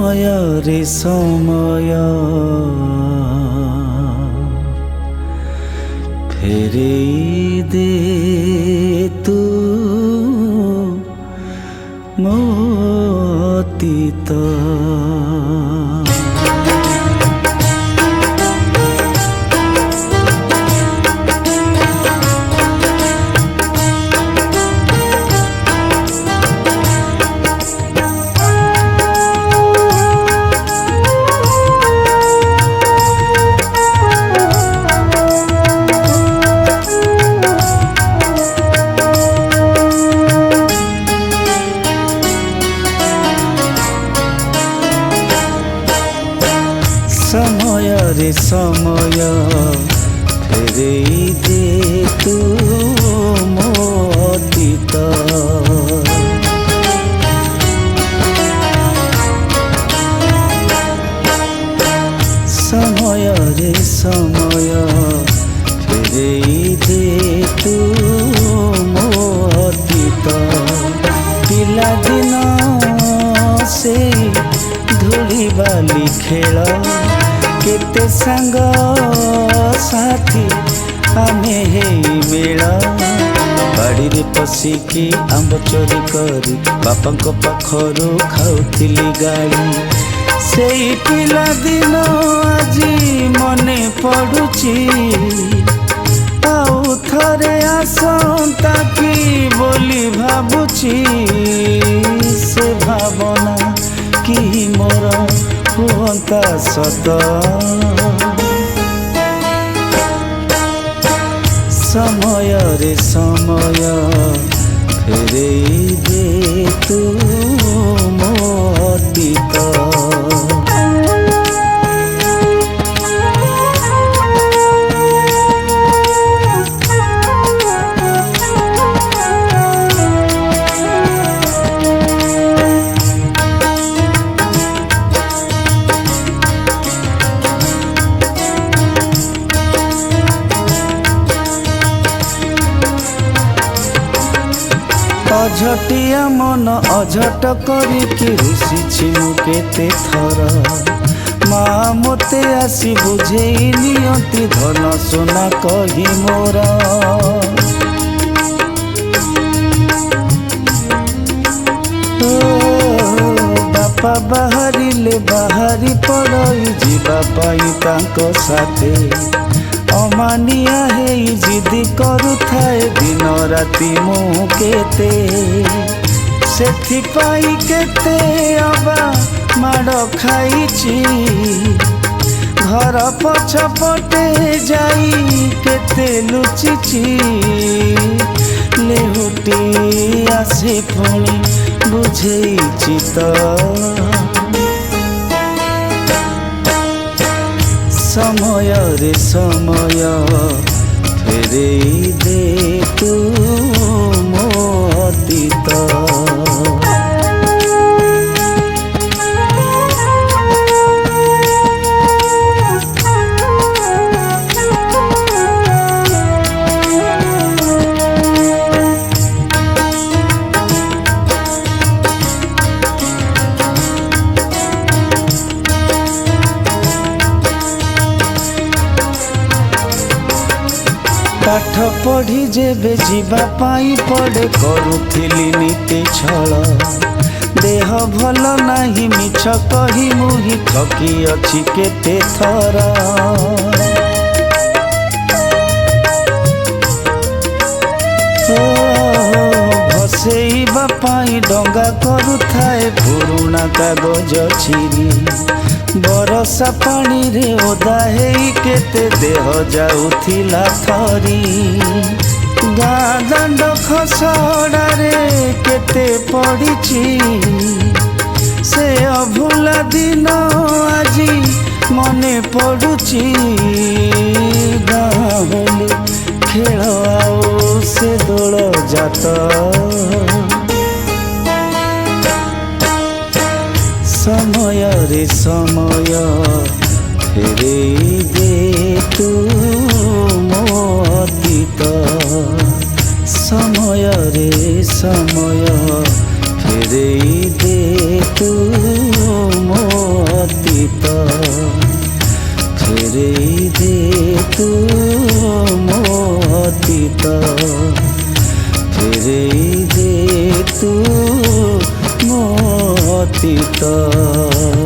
समय रे समय फेरे दे तू मो अतीत। समय रे समय फेरे दे तू मो अतीत। समय रे समय फेरे दे तू मो अतीत। पिला दिन से धूली बाली खेल केते सांग साथी आमे हेई मेल। बाड़ी रे पशिकी आंब चोरी करी बापांको पाखरू खाउथिली गाड़ी। सेई पिला दिन आजी मने पड़ुची आउ थरे आसंता की बोली भाबुची। से भावना कि मोर हुअंता सत। समय रे समय फेरे दे तू मो अतीत। अझटिया मन अझट करिकी रुषिछि मु केते थर। माँ मोते आसी बुझेई नियंती धन सोना कही मोर। बापा बाहरिले बाहरी पड़ई जीवा पाई तांको साथे। अमानिया हेई जिदी करुथाए दिन राति मु केते। सेथिपाई केते अबा माड़ खाइची घर पछपटे जाई केते लुचिची। लेहुटी आसे पुणी बुझेइची त। समय रे समय फेरे दे तू मो अतीत। पाठ पढ़ी जेबे जीवा पाई पड़े करुथिली नीति छल। देह भल नाही मिछ कही मुही ठकी अछि केते थर। भसेइबा पाई डंगा करुथाए पुरुणा कागज छिरी। बरसा पानी रे ओदा हेई केते देह जाउथिला थरी। गाँ दांड खसड़ा रे केते पड़िची से अभुला दिन आजी मने पड़ुची। गाँ होली खेल आउ से दोल जात। समय रे समय फेरे दे तू मो अतीत। समय रे समय फेरे दे तू मो ଅତୀତ।